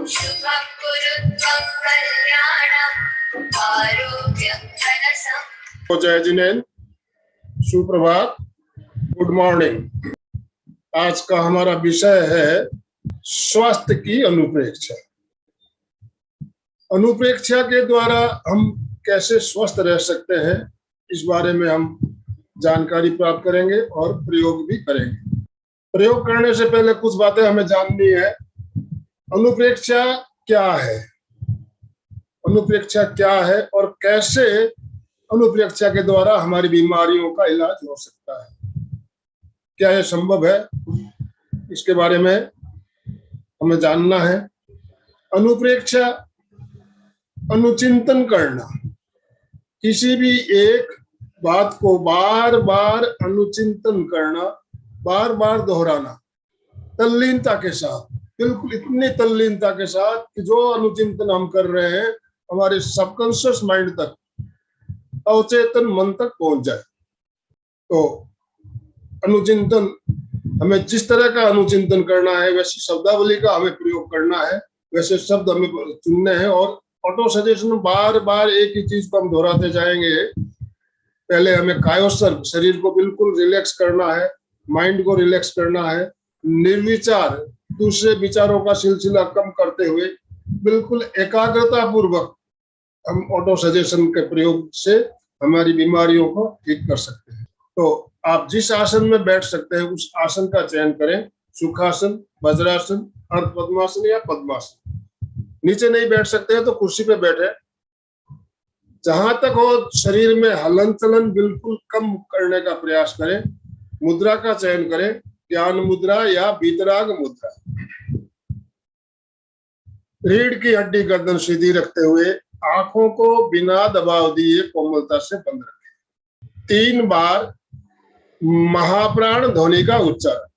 शुभं कुरुत्वं कल्याणं आरोग्यं धनसं। जय जिनेन्द्र, सुप्रभात, गुड मॉर्निंग। आज का हमारा विषय है स्वास्थ्य की अनुप्रेक्षा। अनुप्रेक्षा के द्वारा हम कैसे स्वस्थ रह सकते हैं, इस बारे में हम जानकारी प्राप्त करेंगे और प्रयोग भी करेंगे। प्रयोग करने से पहले कुछ बातें हमें जाननी है। अनुप्रेक्षा क्या है, अनुप्रेक्षा क्या है और कैसे अनुप्रेक्षा के द्वारा हमारी बीमारियों का इलाज हो सकता है, क्या यह संभव है, इसके बारे में हमें जानना है। अनुप्रेक्षा अनुचिंतन करना, किसी भी एक बात को बार बार अनुचिंतन करना, बार बार दोहराना, तल्लीनता के साथ, बिल्कुल इतनी तल्लीनता के साथ कि जो अनुचिंतन हम कर रहे हैं हमारे सबकॉन्शियस माइंड तक, अवचेतन मन तक पहुंच जाए। तो अनुचिंतन, हमें जिस तरह का अनुचिंतन करना है वैसी शब्दावली का हमें प्रयोग करना है, वैसे शब्द हमें चुनने हैं और ऑटो सजेशन बार बार एक ही चीज को हम दोहराते जाएंगे। पहले हमें कायोत्सर्ग, शरीर को बिल्कुल रिलैक्स करना है, माइंड को रिलैक्स करना है, निर्विचार, दूसरे विचारों का सिलसिला कम करते हुए बिल्कुल एकाग्रता पूर्वक हम ऑटो सजेशन के प्रयोग से हमारी बीमारियों को ठीक कर सकते हैं। तो आप जिस आसन में बैठ सकते हैं उस आसन का चयन करें, सुखासन, वज्रासन, अर्ध पद्मासन या पद्मासन। नीचे नहीं बैठ सकते हैं तो कुर्सी पे बैठे। जहां तक हो शरीर में हलन चलन बिल्कुल कम करने का प्रयास करें। मुद्रा का चयन करें, ज्ञान मुद्रा या वीतराग मुद्रा। रीढ़ की हड्डी गर्दन सीधी रखते हुए आंखों को बिना दबाव दिए कोमलता से बंद रखें। 3 बार महाप्राण ध्वनि का उच्चारण।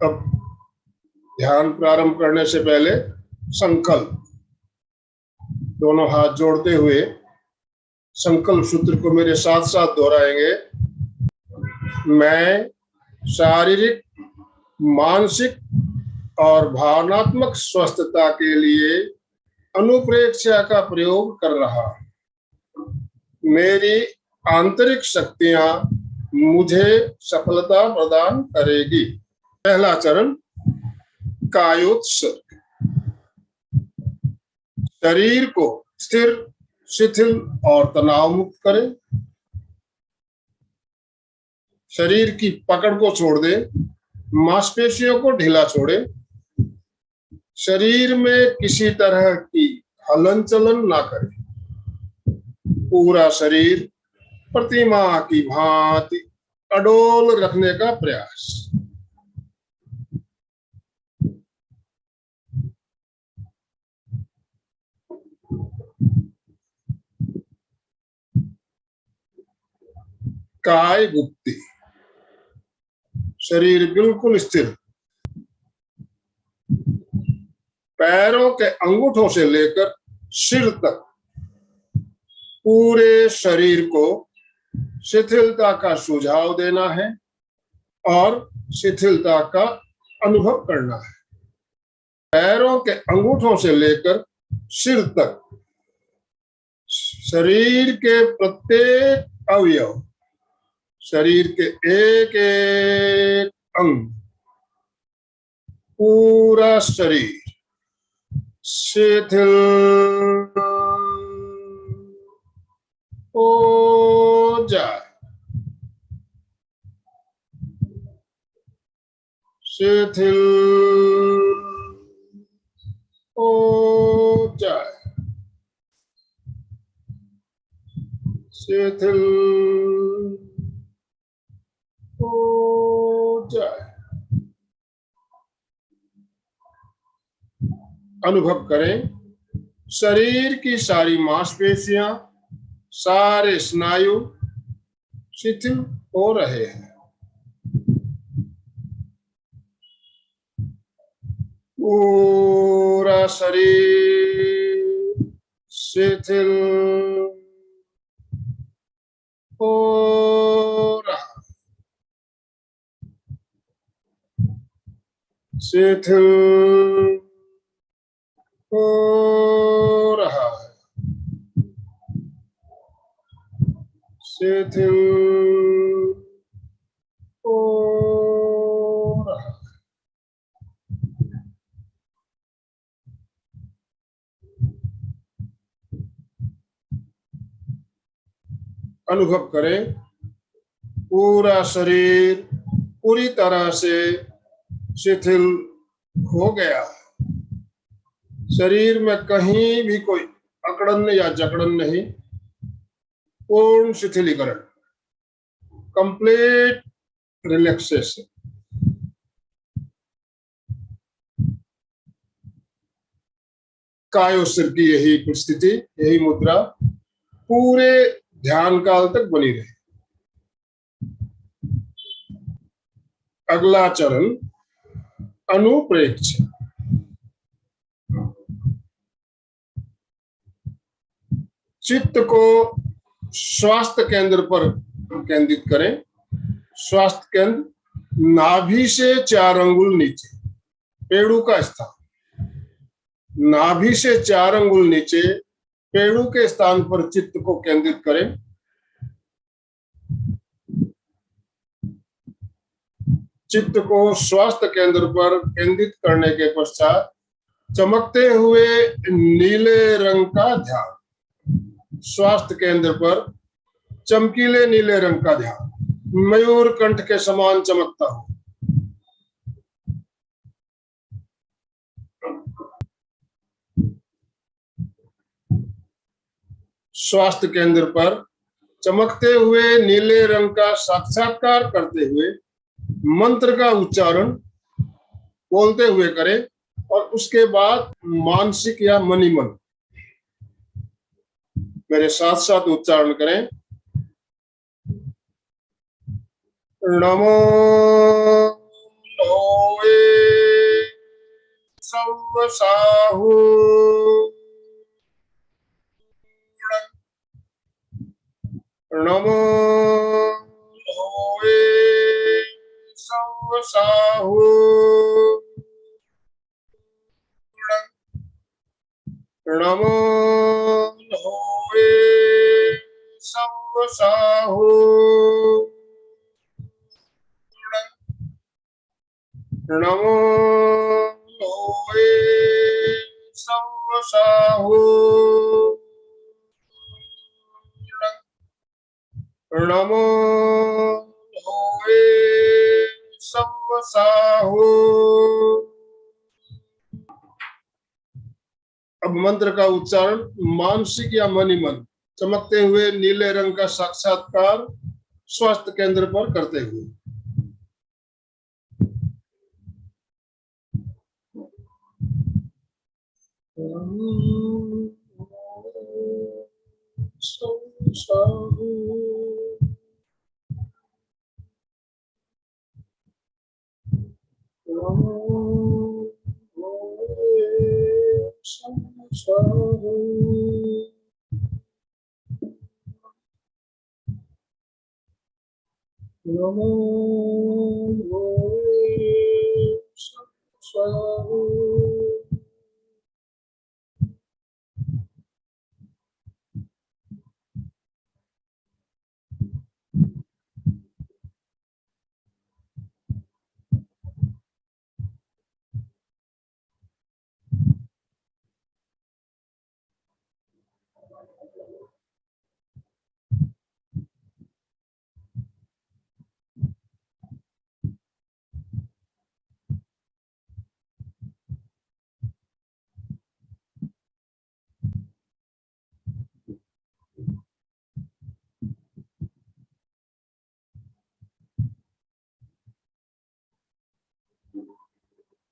अब ध्यान प्रारंभ करने से पहले संकल्प, दोनों हाथ जोड़ते हुए संकल्प सूत्र को मेरे साथ साथ दोहराएंगे। मैं शारीरिक, मानसिक और भावनात्मक स्वस्थता के लिए अनुप्रेक्षा का प्रयोग कर रहा हूं। मेरी आंतरिक शक्तियां मुझे सफलता प्रदान करेगी। पहला चरण, कायोत्सर्ग। शरीर को स्थिर, शिथिल और तनाव मुक्त करें। शरीर की पकड़ को छोड़ दें, मांसपेशियों को ढीला छोड़ें। शरीर में किसी तरह की हलन चलन ना करें। पूरा शरीर प्रतिमा की भांति अडोल रखने का प्रयास। काय गुप्ती, शरीर बिल्कुल स्थिर। पैरों के अंगूठों से लेकर सिर तक पूरे शरीर को शिथिलता का सुझाव देना है और शिथिलता का अनुभव करना है। पैरों के अंगूठों से लेकर सिर तक शरीर के प्रत्येक अवयव, शरीर के एक एक अंग, पूरा शरीर शिथिल हो जाए, शिथिल हो जाए, शिथिल हो जाए। अनुभव करें, शरीर की सारी मांसपेशियां, सारे स्नायु शिथिल हो रहे हैं। पूरा शरीर शिथिल हो रहा, शिथिल हो रहा है, शिथिल हो रहा है। अनुभव करें, पूरा शरीर पूरी तरह से शिथिल हो गया। शरीर में कहीं भी कोई अकड़न या जकड़न नहीं, पूर्ण शिथिलीकरण, कंप्लीट रिलैक्सेशन। कायोस्थिर की यही स्थिति, यही मुद्रा पूरे ध्यान काल तक बनी रहे। अगला चरण अनुप्रेक्ष। चित्त को स्वास्थ्य केंद्र पर केंद्रित करें। स्वास्थ्य केंद्र नाभि से 4 अंगुल नीचे, पेड़ू का स्थान। नाभि से 4 अंगुल नीचे पेड़ू के स्थान पर चित्त को केंद्रित करें। चित्त को स्वास्थ्य केंद्र पर केंद्रित करने के पश्चात चमकते हुए नीले रंग का ध्यान। स्वास्थ्य केंद्र पर चमकीले नीले रंग का ध्यान, मयूर कंठ के समान चमकता हो। स्वास्थ्य केंद्र पर चमकते हुए नीले रंग का साक्षात्कार करते हुए मंत्र का उच्चारण बोलते हुए करें और उसके बाद मानसिक या मनी मन मेरे साथ साथ उच्चारण करें। नमो लोए सव साहू, नमो लोए सव साहू, नमो लोए सव साहू, नमो लोए सव साहू, नमो लोए सव साहू। अब मंत्र का उच्चारण मानसिक या मनी मन चमकते हुए नीले रंग का साक्षात्कार स्वास्थ्य केंद्र पर करते हुए।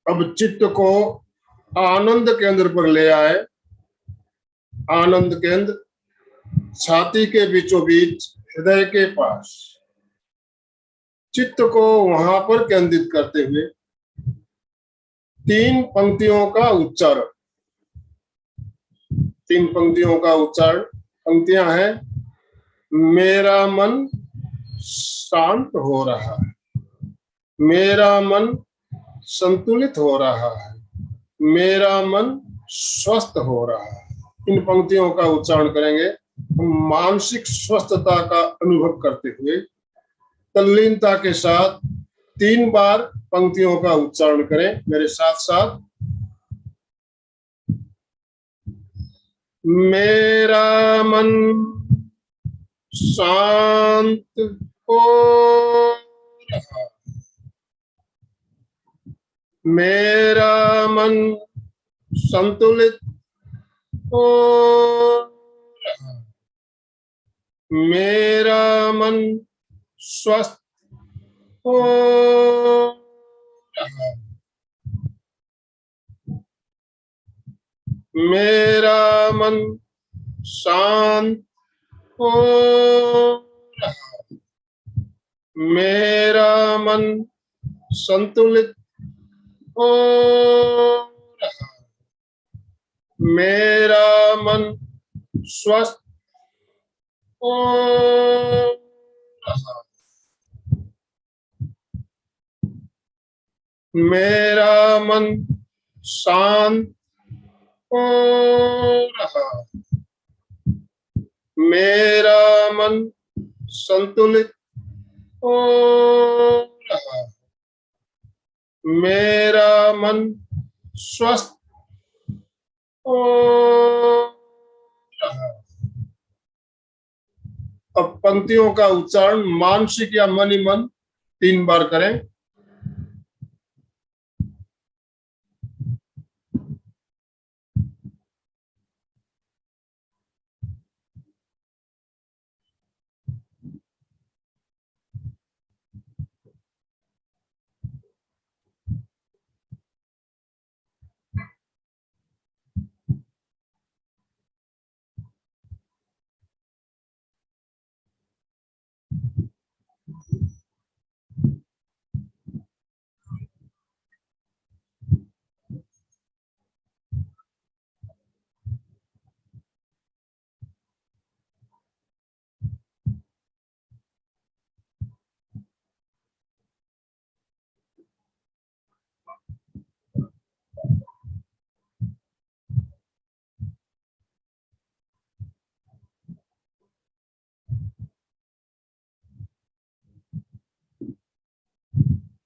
अब चित्त को आनंद केंद्र पर ले आए। आनंद केंद्र छाती के बीचों बीच हृदय के पास। चित्त को वहां पर केंद्रित करते हुए 3 पंक्तियों का उच्चारण। 3 पंक्तियों का उच्चारण। पंक्तियां हैं, मेरा मन शांत हो रहा है, मेरा मन संतुलित हो रहा है, मेरा मन स्वस्थ हो रहा है। इन पंक्तियों का उच्चारण करेंगे। हम मानसिक स्वस्थता का अनुभव करते हुए तल्लीनता के साथ 3 बार पंक्तियों का उच्चारण करें मेरे साथ साथ। मेरा मन शांत हो रहा, मेरा मन संतुलित हो रहा, मेरा मन स्वस्थ हो रहा, मेरा मन शांत हो रहा, मेरा मन संतुलित हो रहा, मेरा मन स्वस्थ हो रहा, मेरा मन शांत हो रहा, मेरा मन संतुलित हो रहा, मेरा मन स्वस्थ हो रहा। अब पंक्तियों का उच्चारण मानसिक या मन ही मन 3 बार करें।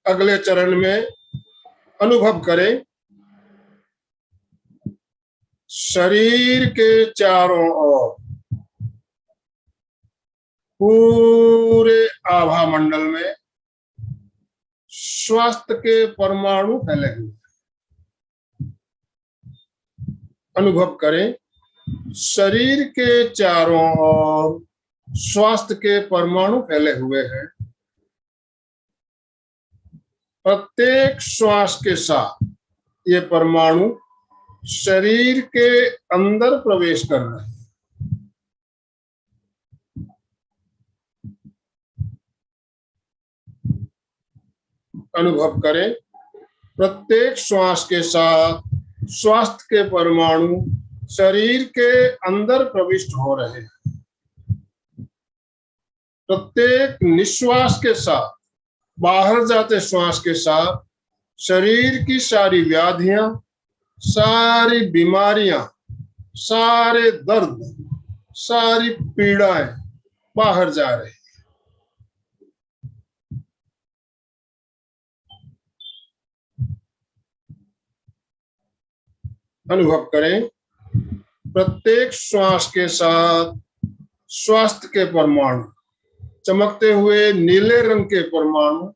अगले चरण में अनुभव करें, शरीर के चारों ओर पूरे आभा मंडल में स्वास्थ्य के परमाणु फैले हुए। अनुभव करें, शरीर के चारों ओर स्वास्थ्य के परमाणु फैले हुए हैं। प्रत्येक श्वास के साथ ये परमाणु शरीर के अंदर प्रवेश कर रहे हैं। अनुभव करें, प्रत्येक श्वास के साथ स्वास्थ्य के परमाणु शरीर के अंदर प्रविष्ट हो रहे हैं। प्रत्येक निश्वास के साथ, बाहर जाते श्वास के साथ शरीर की सारी व्याधियां, सारी बीमारियां, सारे दर्द, सारी पीड़ाएं बाहर जा रही। अनुभव करें, प्रत्येक श्वास के साथ स्वास्थ्य के परमाणु, चमकते हुए नीले रंग के परमाणु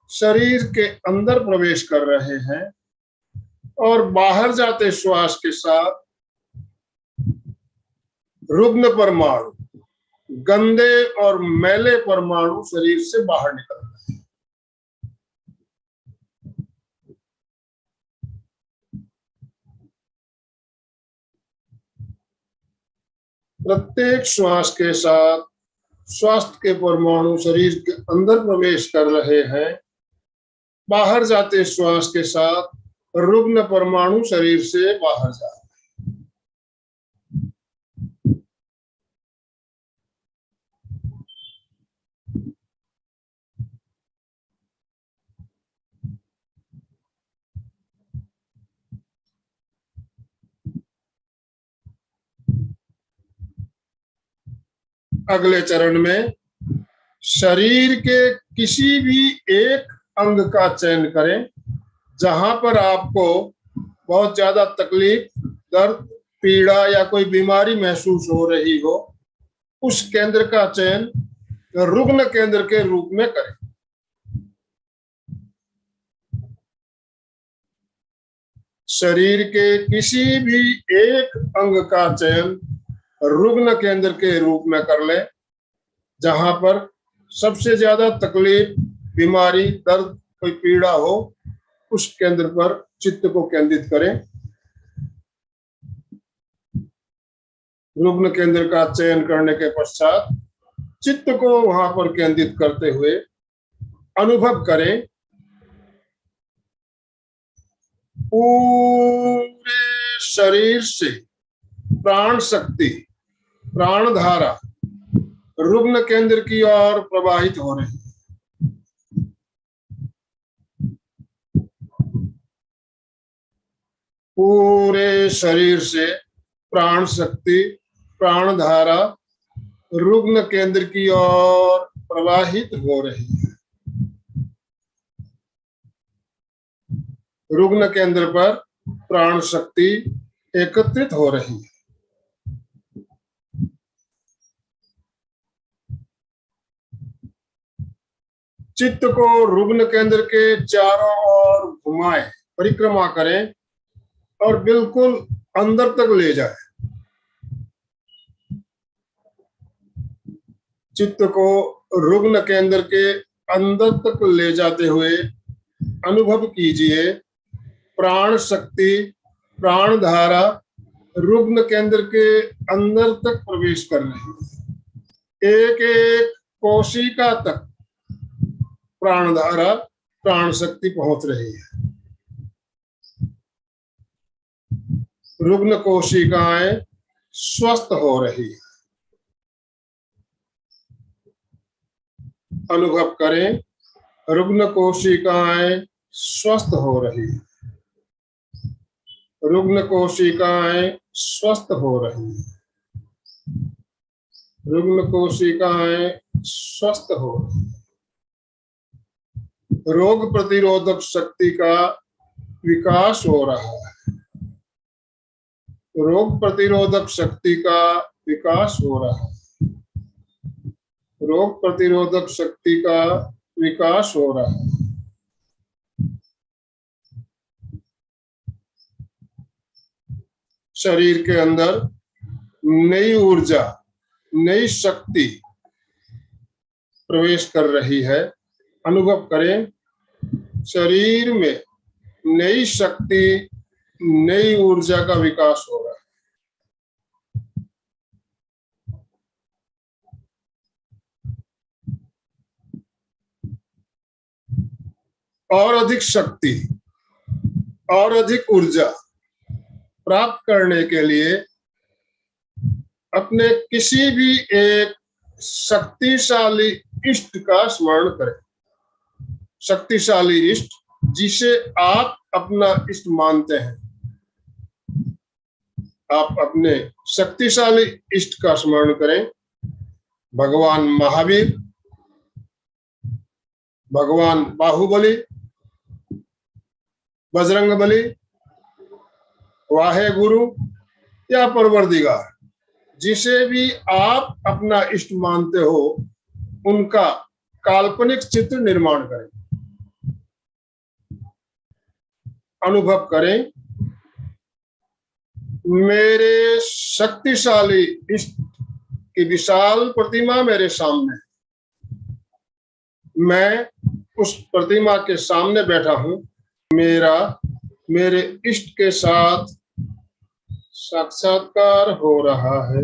शरीर के अंदर प्रवेश कर रहे हैं और बाहर जाते श्वास के साथ रुग्ण परमाणु, गंदे और मैले परमाणु शरीर से बाहर निकल रहे हैं। प्रत्येक श्वास के साथ स्वास्थ्य के परमाणु शरीर के अंदर प्रवेश कर रहे हैं। बाहर जाते श्वास के साथ रुग्ण परमाणु शरीर से बाहर जा रहे हैं। अगले चरण में शरीर के किसी भी एक अंग का चयन करें जहां पर आपको बहुत ज्यादा तकलीफ, दर्द, पीड़ा या कोई बीमारी महसूस हो रही हो। उस केंद्र का चयन रुग्ण केंद्र के रूप में करें। शरीर के किसी भी एक अंग का चयन रुग्ण केंद्र के रूप में कर ले जहां पर सबसे ज्यादा तकलीफ, बीमारी, दर्द, कोई पीड़ा हो। उस केंद्र पर चित्त को केंद्रित करें। रुग्ण केंद्र का चयन करने के पश्चात चित्त को वहां पर केंद्रित करते हुए अनुभव करें पूरे शरीर से प्राण शक्ति, प्राण धारा रुग्ण केंद्र की ओर प्रवाहित हो रही है। पूरे शरीर से प्राण शक्ति, प्राण धारा रुग्ण केंद्र की ओर प्रवाहित हो रही है। रुग्ण केंद्र पर प्राण शक्ति एकत्रित हो रही है। चित्त को रुग्ण केंद्र के चारों ओर घुमाएं, परिक्रमा करें और बिल्कुल अंदर तक ले जाएं। चित्त को रुग्ण केंद्र के अंदर तक ले जाते हुए अनुभव कीजिए प्राण शक्ति, प्राण धारा रुग्ण केंद्र के अंदर तक प्रवेश कर रही है। एक एक कोशिका तक प्राण धारा, प्राण शक्ति पहुंच रही है। रुग्ण कोशिकाएं स्वस्थ हो रही है। अनुभव करें रुग्ण कोशिकाएं स्वस्थ हो रही है। रुग्ण कोशिकाएं स्वस्थ हो रही है। रुग्ण कोशिकाएं स्वस्थ हो रही है। रोग प्रतिरोधक शक्ति का विकास हो रहा है। रोग प्रतिरोधक शक्ति का विकास हो रहा है। रोग प्रतिरोधक शक्ति का विकास हो रहा है। शरीर के अंदर नई ऊर्जा, नई शक्ति प्रवेश कर रही है। अनुभव करें शरीर में नई शक्ति, नई ऊर्जा का विकास हो रहा है। और अधिक शक्ति और अधिक ऊर्जा प्राप्त करने के लिए अपने किसी भी एक शक्तिशाली इष्ट का स्मरण करें। शक्तिशाली इष्ट जिसे आप अपना इष्ट मानते हैं। आप अपने शक्तिशाली इष्ट का स्मरण करें। भगवान महावीर, भगवान बाहुबली, बजरंगबली, वाहे गुरु या परवरदिगार, जिसे भी आप अपना इष्ट मानते हो उनका काल्पनिक चित्र निर्माण करें। अनुभव करें मेरे शक्तिशाली इष्ट की विशाल प्रतिमा मेरे सामने। मैं उस प्रतिमा के सामने बैठा हूं। मेरे इष्ट के साथ साक्षात्कार हो रहा है।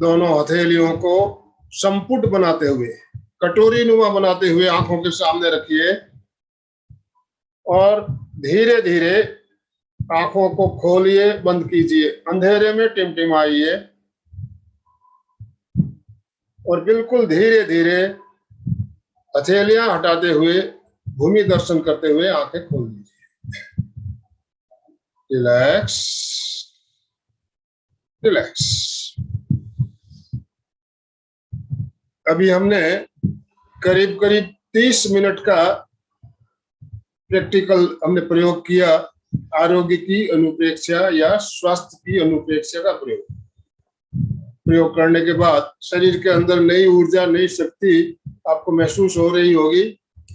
दोनों हथेलियों को संपुट बनाते हुए, कटोरी नुमा बनाते हुए आंखों के सामने रखिए और धीरे धीरे आंखों को खोलिए, बंद कीजिए, अंधेरे में टिमटिमाइए और बिल्कुल धीरे धीरे हथेलियां हटाते हुए, भूमि दर्शन करते हुए आंखें खोल लीजिए। Relax, relax. अभी हमने करीब करीब 30 मिनट का प्रैक्टिकल हमने प्रयोग किया, आरोग्य की अनुप्रेक्षा या स्वास्थ्य की अनुप्रेक्षा का प्रयोग करने के बाद शरीर के अंदर नई ऊर्जा, नई शक्ति आपको महसूस हो रही होगी,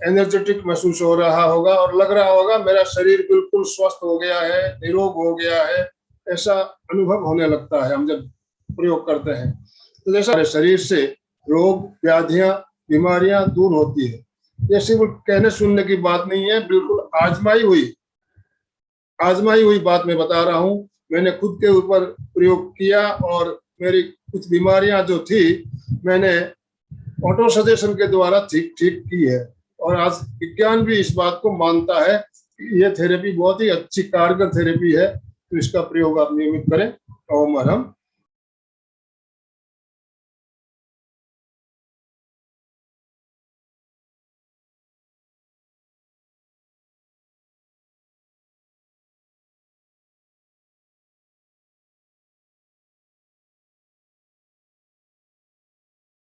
एनर्जेटिक महसूस हो रहा होगा और लग रहा होगा मेरा शरीर बिल्कुल स्वस्थ हो गया है, निरोग हो गया है, ऐसा अनुभव होने लगता है हम जब प्रयोग करते हैं। तो जैसा हमारे शरीर से रोग, व्याधियां, बीमारियां दूर होती है। ये सिर्फ कहने सुनने की बात नहीं है, बिल्कुल आजमाई हुई बात मैं बता रहा हूँ। मैंने खुद के ऊपर प्रयोग किया और मेरी कुछ बीमारियां जो थी मैंने ऑटो सजेशन के द्वारा ठीक की है और आज विज्ञान भी इस बात को मानता है कि यह थेरेपी बहुत ही अच्छी कारगर थेरेपी है। तो इसका प्रयोग आप नियमित करें। ओम अरहम।